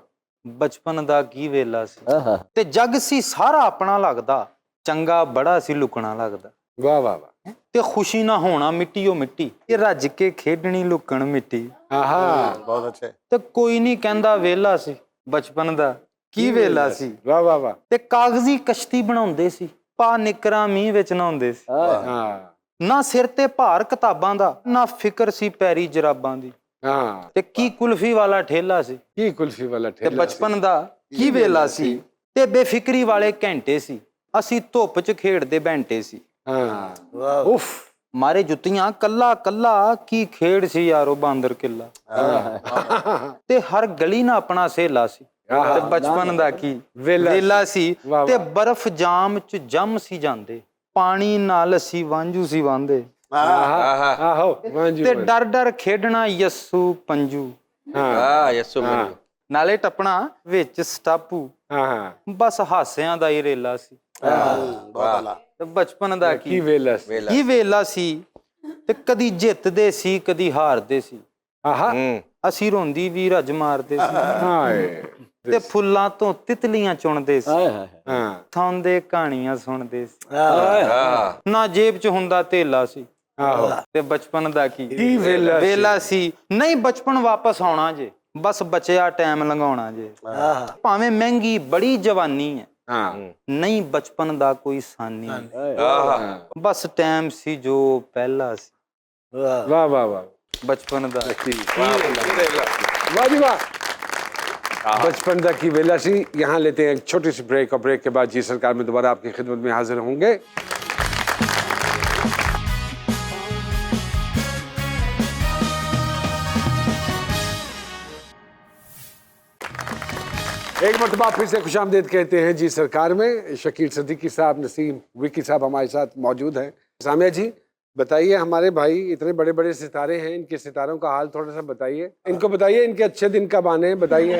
बचपन दा की वेला सी, आहा। ते जग सी सारा अपना लगदा, चंगा बड़ा सी लुकना लगदा, वाह वाह वाह, ते खुशी ना होना मिट्टी ओ मिट्टी, ते रज के खेडनी लुकण मिट्टी, आहा, बहुत अच्छे। ते कोई नहीं कहंदा वेला सी, बचपन दा की वेला सी, वाह वाह वाह, ते कागजी कश्ती बनाउंदे सी, पा निकरां मींह विच नहाउंदे सी, हाँ ਨਾ ਸਿਰ ਤੇ ਭਾਰ ਕਿਤਾਬਾਂ ਦਾ ਨਾ ਫਿਕਰ ਸੀ ਪੈਰੀ ਜਰਾਬਾਂ ਦੀ हाँ, ਤੇ ਕੀ ਕੁਲਫੀ ਵਾਲਾ ਠੇਲਾ ਸੀ की कुल्फी वाला ਤੇ ठेला ਬਚਪਨ ਦਾ ਕੀ ਵੇਲਾ ਸੀ ਤੇ ਬੇਫਿਕਰੀ ਵਾਲੇ ਘੰਟੇ ਸੀ ਅਸੀਂ ਧੁੱਪ 'ਚ ਖੇਡਦੇ ਬੈਂਟੇ ਸੀ हाँ, उफ, ਮਾਰੇ ਜੁੱਤੀਆਂ ਕੱਲਾ ਕੱਲਾ ਕੀ ਖੇਡ ਸੀ ਯਾਰੋ ਬਾਂਦਰ ਕਿੱਲਾ ਤੇ ਹਰ ਗਲੀ ਨਾ ਆਪਣਾ ਸਹੇਲਾ ਸੀ ਤੇ ਬਚਪਨ ਦਾ ਕੀ ਵੇਲਾ ਸੀ ਵਾਹ, ਤੇ ਵਾਹ। ਬਰਫ਼ ਜਾਮ 'ਚ ਜੰਮ ਸੀ ਜਾਂਦੇ ਪਾਣੀ ਨਾਲ ਅਸੀਂ ਵਾਂਝੂ ਸੀ ਵਾਂਦੇ आहो, वांजू ਤੇ वांजू। ਡਰ ਡਰ ਖੇਡਣਾ ਯੱਸੂ ਪੰਜੂ हाँ यस्सु हाँ ਨਾਲੇ ਟੱਪਣਾ ਵਿੱਚ ਸਟਾਪੂ हाँ हाँ, ਬਸ ਹਾਸਿਆਂ ਦਾ ਹੀ ਰੇਲਾ ਸੀ बहुत आला। ਤੇ ਬਚਪਨ ਦਾ की ਕੀ वेलस, ਕੀ ਵੇਲਾ ਸੀ ਤੇ ਕਦੀ ਜਿੱਤਦੇ ਸੀ ਕਦੀ ਹਾਰਦੇ ਸੀ आहा, ਅਸੀਂ ਰੋਂਦੀ ਵੀ ਰੱਜ ਮਾਰਦੇ ਸੀ हाय, ਤੇ ਫੁੱਲਾਂ ਤੋਂ ਤਿਤਲੀਆਂ ਚੁਣਦੇ ਸੀ हाय हाय। हाँ, ਥਾਉਂਦੇ ਕਹਾਣੀਆਂ ਸੁਣਦੇ ਸੀ ਨਾ ਜੇਬ 'ਚ ਹੁੰਦਾ ਧੇਲਾ ਸੀ आहो, ਤੇ ਬਚਪਨ ਦਾ ਕੀ ਵੇਲਾ ਸੀ। ਵੇਲਾ ਸੀ ਨਹੀਂ ਬਚਪਨ ਵਾਪਸ ਆਉਣਾ ਜੇ ਬਸ ਬਚਿਆ ਟਾਈਮ ਲੰਘਾਉਣਾ ਜੇ ਭਾਵੇਂ ਮਹਿੰਗੀ ਬੜੀ ਜਵਾਨੀ ਹੈ हाँ, ਨਹੀਂ ਬਚਪਨ ਦਾ ਕੋਈ ਸਾਨੀ ਬਸ ਟਾਈਮ ਸੀ ਜੋ ਪਹਿਲਾ ਸੀ वाह वाह वाह, ਬਚਪਨ ਦਾ वाह जी वाह, बचपन तक की वेला सी। यहाँ लेते हैं एक छोटी सी ब्रेक, और ब्रेक के बाद जी सरकार में दोबारा आपकी खिदमत में हाजिर होंगे। एक मरतबा फिर से खुशामदीद कहते हैं जी सरकार में। शकील सिद्दीकी साहब, नसीम विकी साहब हमारे साथ मौजूद हैं। सामिया जी बताइए, हमारे भाई इतने बड़े बड़े सितारे हैं, इनके सितारों का हाल थोड़ा सा बताइए, इनको बताइए इनके अच्छे दिन कब आने हैं, बताइए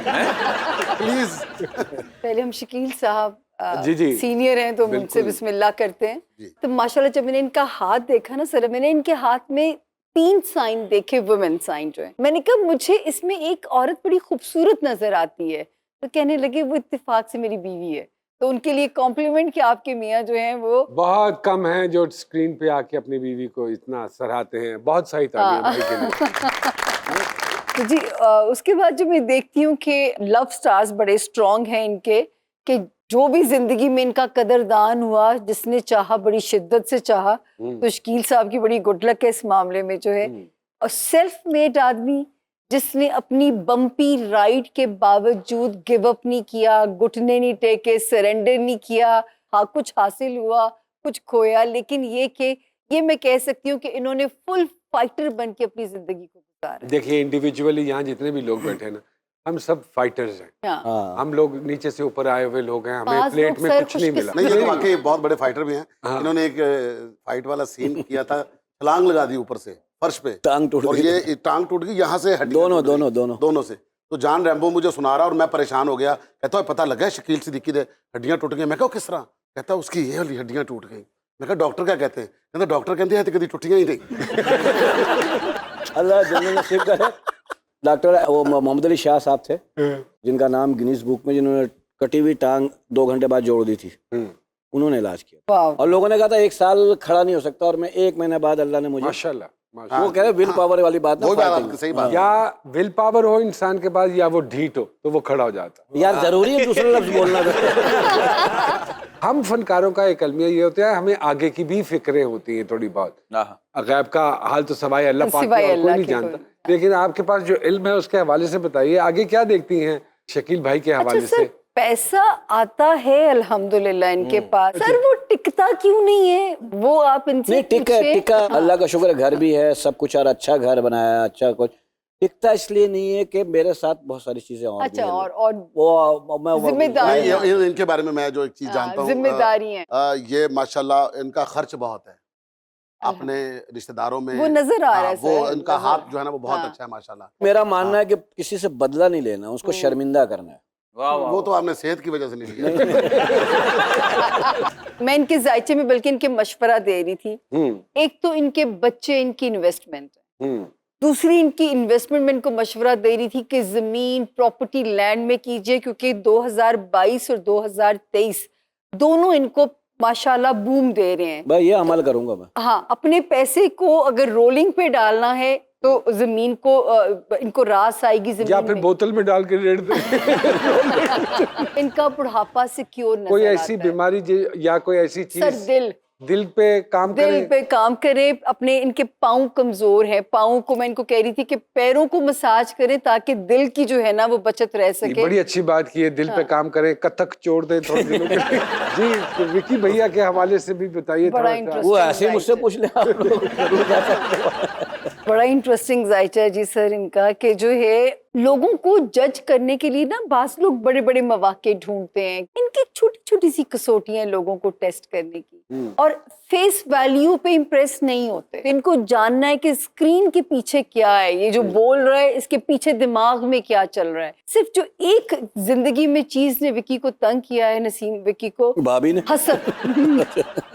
प्लीज। पहले हम शकील साहब जी, जी। सीनियर हैं तो मुझसे बिस्मिल्लाह करते हैं। तो माशाल्लाह जब मैंने इनका हाथ देखा ना सर, मैंने इनके हाथ में 3 साइन देखे, वुमेन साइन जो है। मैंने कहा मुझे इसमें एक औरत बड़ी खूबसूरत नजर आती है, तो कहने लगे वो इत्तेफाक से मेरी बीवी है। तो उनके लिए कॉम्प्लीमेंट कि आपके मियाँ जो हैं वो बहुत कम हैं जो स्क्रीन पे आके अपनी बीवी को इतना सराहते हैं। बहुत सही तालियां भाई के लिए। तो जी उसके बाद जब मैं देखती हूँ कि लव स्टार्स बड़े स्ट्रॉन्ग हैं इनके, कि जो भी जिंदगी में इनका कदरदान हुआ, जिसने चाहा बड़ी शिद्दत से चाहा, तो शकील साहब की बड़ी गुड लक है इस मामले में जो है। और सेल्फ मेड आदमी जिसने अपनी बम्पी राइड के बावजूद गिव अप नहीं किया, घुटने नहीं टेके, सरेंडर नहीं किया। हाँ, कुछ हासिल हुआ, कुछ खोया, लेकिन ये मैं कह सकती हूँ कि इन्होंने फुल फाइटर बन के अपनी जिंदगी को गुजारा। देखिए इंडिविजुअली यहाँ जितने भी लोग बैठे हैं ना, हम सब फाइटर्स हैं। हाँ। हम लोग नीचे से ऊपर आए हुए लोग हैं, हमें पांच प्लेट लोग में सर कुछ नहीं मिला। नहीं, ये तो वाकई बहुत बड़े फाइटर भी हैं। हाँ। इन्होंने एक फाइट वाला सीन किया था, छलांग लगा दी ऊपर से फर्श पे, टांग टूट और गई। ये टांग टूट गई यहाँ से, हड्डियां टूट गई। दोनों से। तो जॉन रैम्बो मुझे सुना रहा और मैं परेशान हो गया। कहता है पता लगा शकील सिद्दीकी दे हड्डियां टूट गई। मैं कहा किस तरह? कहता है उसकी ये वाली हड्डियां टूट गई। मैं कहा डॉक्टर क्या कहते हैं? कहता डॉक्टर कहते हैं कभी टूटियां ही नहीं। अल्लाह जन्नत नसीब करे। डॉक्टर वो मोहम्मद अली शाह साहब थे, जिनका नाम गिनीज बुक में, जिन्होंने कटी हुई टांग 2 घंटे बाद जोड़ दी थी, उन्होंने इलाज किया। वाह। और लोगों ने कहा था 1 साल खड़ा नहीं हो सकता, और मैं 1 महीने बाद अल्लाह ने मुझे, माशाल्लाह वो कह रहे विल पावर वाली बात ना, वो बात fighting। आपकी सही बात। या विल पावर हो इंसान के पास, या वो ढीठ हो, तो वो खड़ा हो जाता है। यार जरूरी है दूसरे लफ्ज बोलना। हम फनकारों का एक अलमिया ये होता है, हमें आगे की भी फिक्रें होती हैं थोड़ी बहुत। गैब का हाल तो सवाए अल्लाह पाक सिवाय के और कोई अल्लाह नहीं के जानता, कोई। लेकिन आपके पास जो इल्म है उसके हवाले से बताइए, आगे क्या देखती हैं शकील भाई के हवाले अच्छा से? सर, पैसा आता है अल्हम्दुलिल्लाह इनके पास, सर वो टिकता क्यों नहीं है? वो आप इनसे नहीं पूछिए। टिका अल्लाह का शुक्र है, घर भी है, सब कुछ, और अच्छा घर बनाया, अच्छा कुछ। टिकता इसलिए नहीं है कि मेरे साथ बहुत सारी चीजें और अच्छा, भी हैं। और वो मैं जिम्मेदारी नहीं, इनके बारे में मैं जो एक चीज जानता हूँ, जिम्मेदारी है, ये माशाल्लाह इनका खर्च बहुत है अपने रिश्तेदारों में। वो नजर आ रहा है वो सर, इनका नजर- हाथ जो है ना वो बहुत हाँ। अच्छा है माशाल्लाह। मेरा मानना है कि किसी से बदला नहीं लेना, उसको शर्मिंदा करना है। वो तो आपने सेहत की वजह से नहीं लिया। मैं इनके जायचे में बल्कि इनके मशवरा दे रही थी। एक तो इनके बच्चे, इनकी इन्वेस्टमेंट है, दूसरी इनकी इन्वेस्टमेंट में इनको मशवरा दे रही थी कि जमीन, प्रॉपर्टी, लैंड में कीजिए, क्योंकि 2022 और 2023 दोनों इनको माशाल्लाह बूम दे रहे हैं। भाई ये अमल करूंगा मैं। हाँ, अपने पैसे को अगर रोलिंग पे डालना है तो जमीन को इनको रास आएगी जमीन या फिर में। बोतल में डाल के रेड़ दे। इनका बुढ़ापा सिक्योर नजर कोई आता ऐसी है। बीमारी या कोई ऐसी सर चीज दिल पे काम दिल करे। पे काम करे। अपने इनके पाँव कमजोर है, पाँव को मैं इनको कह रही थी कि पैरों को मसाज करें ताकि दिल की जो है ना वो बचत रह ये सके। बड़ी अच्छी बात की है, दिल पे काम करें, कथक छोड़ दे थोड़े दिनों के लिए। जी, तो विकी भैया के हवाले से भी बताइए बड़ा थोड़ा सा। इंटरेस्टिंग वो ऐसे ही मुझसे पूछ ले आप लोग, जरूर जा सकते हो। बड़ा इंटरेस्टिंग जायचा है जी सर इनका, कि जो है लोगों को जज करने के लिए ना बास लोग बड़े बड़े मौके ढूंढते हैं। इनकी छोटी छोटी सी कसौटियां लोगों को टेस्ट करने की, और फेस वैल्यू पे इम्प्रेस नहीं होते। तो इनको जानना है कि स्क्रीन के पीछे क्या है, ये जो बोल रहा है इसके पीछे दिमाग में क्या चल रहा है। सिर्फ जो एक जिंदगी में चीज ने विकी को तंग किया है, नसीम विकी को, भाभी ने हसद।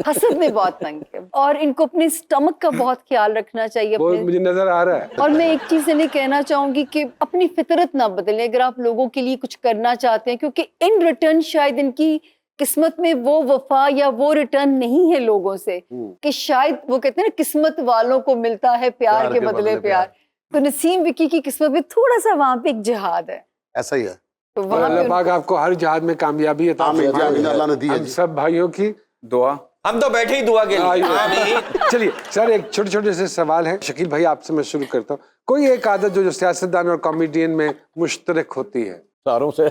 हसद ने बहुत तंग किया, और इनको अपने स्टमक का बहुत ख्याल रखना चाहिए वो अपने। मुझे नजर आ रहा है। और मैं एक चीज इन्हें कहना चाहूंगी कि अपनी फितरत ना बदलें अगर आप लोगों के लिए कुछ करना चाहते हैं, क्योंकि इन रिटर्न शायद इनकी किस्मत में वो वफा या वो रिटर्न नहीं है लोगों से, कि शायद वो कहते हैं ना किस्मत वालों को मिलता है प्यार के बदले प्यार। तो नसीम विकी की किस्मत में थोड़ा सा वहां पे एक जिहाद है, ऐसा ही है। तो और वहां अल्लाह पे पाक आपको हर जहाद में कामयाबी अता आमीन, फरमाए। आमीन, अल्लाह ने दी है हम जी। सब भाइयों की दुआ। हम तो बैठे ही दुआ के लिए। आइए। चलिए सर, एक छोटे छोटे से सवाल है। शकील भाई आपसे मैं शुरू करता हूँ। कोई एक आदत जो सियासतदान और कॉमेडियन में मुश्तरक होती है? सारों से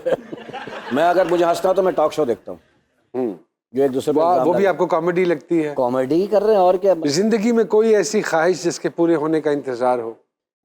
मैं अगर मुझे हंसना हो तो मैं टॉक शो देखता हूँ, जो एक दूसरे वो भी आपको कॉमेडी लगती है? कॉमेडी ही कर रहे हैं और क्या। जिंदगी में कोई ऐसी ख्वाहिश जिसके पूरे होने का इंतजार हो?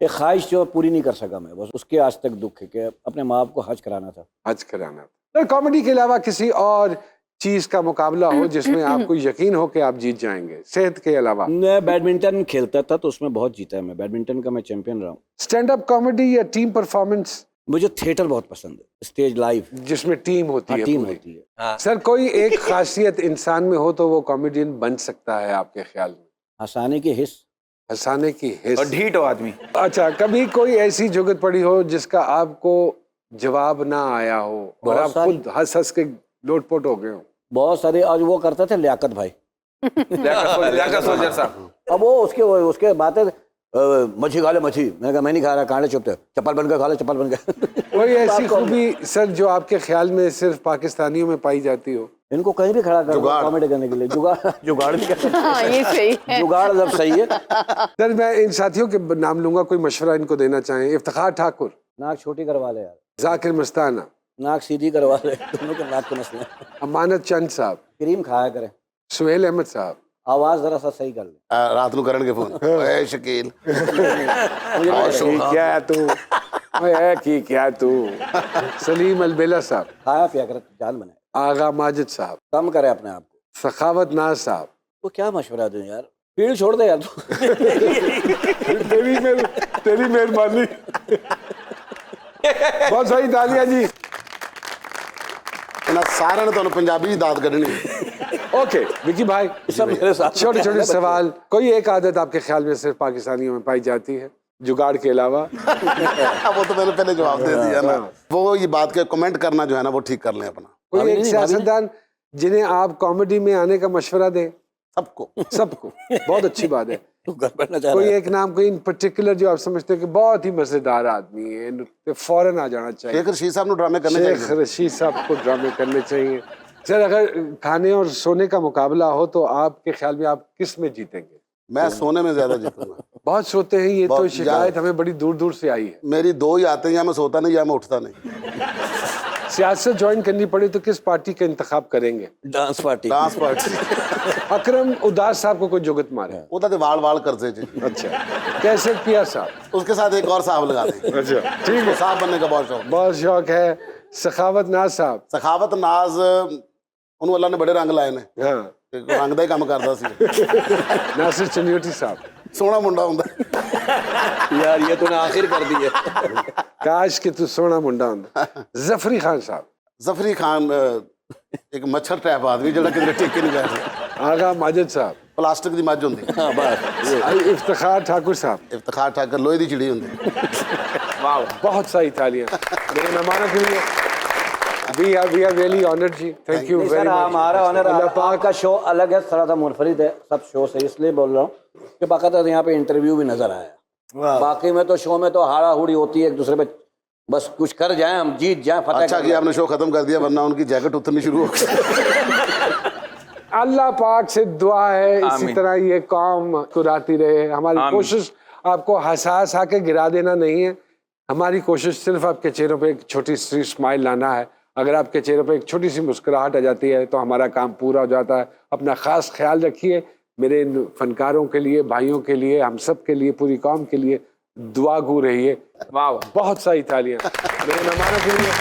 एक ख्वाहिश जो पूरी नहीं कर सका मैं, बस उसके आज तक दुख है कि अपने माँ बाप को हज कराना था। हज कराना। सर, कॉमेडी के अलावा किसी और चीज का मुकाबला हो जिसमें आपको यकीन हो कि आप जीत जाएंगे, सेहत के अलावा? मैं बैडमिंटन खेलता था तो उसमें बहुत जीता है मैं, बैडमिंटन का मैं चैंपियन रहा हूँ। स्टैंड अप कॉमेडी या टीम परफॉर्मेंस? मुझे थिएटर बहुत पसंद है, स्टेज लाइव जिसमें टीम होती है टीम पूरी। होती है। सर, कोई एक खासियत इंसान में हो तो वो कॉमेडियन बन सकता है आपके ख्याल में? हंसाने की हिस्स, हंसाने की हिस्स। और ढीठ हो आदमी। अच्छा, कभी कोई ऐसी जुगत पड़ी हो जिसका आपको जवाब ना आया हो और बहुत आप सारी। खुद हंस हंस के लोटपोट हो गए हो? बहुत सारे। आज वो करते थे लियाकत भाई, लियाकत सोल्जर साहब। अब वो उसके बातें मच्छी खा ले मच्छी। मैंने कहा मैं नहीं खा रहा, कहाँ ले चुपते, चप्पल बन कर खा ले, चप्पल बन कर। कोई ऐसी खूबी सर जो आपके ख्याल में सिर्फ पाकिस्तानियों में पाई जाती हो? इनको कहीं भी खड़ा कर जुगाड़। कॉमेडी करने के लिए। जुगाड़ भी कर हाँ, ये सही है। जुगाड़ जब सही है। सर मैं इन साथियों के नाम लूंगा, कोई मशवरा इनको देना चाहें? इफ्तिखार ठाकुर, नाक छोटी करवा ले यार, जाकिर मस्ताना, नाक सीधी करवा ले, दोनों के नाक को नसले। अमानत चंद साहब, क्रीम खाया करें, सुहेल अहमद साहब, आवाज जरा सा सही कर ले। रात को करण के फोन ए शकील क्या है तू, ओए की क्या तू, सलीम अलबेला साहब, खाया पिया कर जान बनाए, आगा माजिद साहब, कम करे अपने आप को। सखावत नाज साहब। तो क्या मशवरा दूं यार, फील्ड छोड़ दे यार तू। तेरी मेहरबानी। बहुत सही, तालियां जी। इन्हें सारे ने तो पंजाबी दाद कढ़नी। ओके विकी भाई, सब मेरे साथ छोटे छोटे सवाल। कोई एक आदत आपके ख्याल में सिर्फ पाकिस्तानियों में पाई जाती है जुगाड़ के अलावा? वो तो मैंने पहले जवाब दे दिया ना। वो ये बात के कमेंट करना जो है ना वो ठीक कर लें अपना। कोई एक सियासतदान जिन्हें आप कॉमेडी में आने का मशवरा दें? सबको सबको, बहुत अच्छी बात है। तू घर बैठना चाह कोई रहा है। एक नाम, कोई इन पर्टिकुलर जो आप समझते हो कि बहुत ही मजेदार आदमी है, इन पे फौरन आ जाना चाहिए? शेख रशीद साहब ने ड्रामे करने शेख चाहिए। रशीद साहब को ड्रामे करने चाहिए। सर अगर खाने और सोने का मुकाबला हो तो आपके ख्याल में आप किस में जीतेंगे? मैं सोने में ज्यादा जीतूंगा। बहुत सोते हैं, ये तो बहुत शिकायत ज्यादा। हमें बड़ी दूर दूर से आई है। मेरी दो ही आते हैं, या मैं सोता नहीं या मैं उठता नहीं। सियासत ज्वाइन करनी पड़े तो किस पार्टी का इंतखाब करेंगे? Dance party. Dance party. Akram उदास साहब को कोई जुगत मारे? वो तो वाल वाल करते जी। अच्छा, कैसे पिया साहब? उसके साथ एक और साहब लगा दें। अच्छा ठीक है, साहब बनने का बहुत शौक। बहुत शौक है। सखावत नाज साहब? सखावत नाज ਉਹਨੂੰ ਅੱਲਾ ਨੇ ਬੜੇ ਰੰਗ ਲਾਏ ਨੇ, हाँ। ਰੰਗ ਦਾ ਹੀ ਕੰਮ ਕਰਦਾ ਸੀ। नासिर चनियोटी साहब? ਸੋਹਣਾ ਮੁੰਡਾ ਹੁੰਦਾ। यार ये तूने आखिर कर दी है। काश कि तू सोना मुंडा होंदा। जफरी खान साहब? ਜ਼ਫਰੀ ਖਾਨ ਇੱਕ ਮੱਛਰ ਟੈਪ ਆਦਮੀ ਜਿਹੜਾ ਕਿਤੇ ਟਿੱਕੇ ਨਹੀਂ ਬੈਠਦਾ। आगा माजिद साहब? ਪਲਾਸਟਿਕ ਦੀ ਮੱਝ ਹੁੰਦੀ। हाँ बस। इफ्तिखार ठाकुर साहब? ਇਫਤਖਾਰ ਠਾਕਰ ਲੋਹੇ ਦੀ ਚਿੜੀ ਹੁੰਦੀ। वाह, बहुत सारी तालियां मेरे मेहमानों के लिए। We are really honored जी, thank you नहीं very सर, much। हमारा ऑनर अल्लाह पाक आपका शो अलग है, थोड़ा सा मुनफरिद है सब शो से, इसलिए बोल रहा हूँ कि बाकायदा यहाँ पे इंटरव्यू भी नजर आया। बाकी में तो शो में तो हाड़ा हुड़ी होती है एक दूसरे पे, बस कुछ कर जाए हम, जीत जाए, फतेह अच्छा कर कि जाएं। आपने शो खत्म कर दिया, वरना उनकी जैकेट उतरनी शुरू हो गई। अल्लाह पाक से दुआ है इसी तरह ये कौम कुराती रहे। हमारी कोशिश आपको हंसा हंसा के गिरा देना नहीं है, हमारी कोशिश सिर्फ आपके चेहरों पे एक छोटी सी स्माइल लाना है। अगर आपके चेहरे पे एक छोटी सी मुस्कुराहट आ जाती है तो हमारा काम पूरा हो जाता है। अपना ख़ास ख्याल रखिए। मेरे इन फनकारों के लिए, भाइयों के लिए, हम सब के लिए, पूरी कौम के लिए दुआ गो रहिए। वाह, बहुत सारी तालियां मेरे मेहमानों के लिए।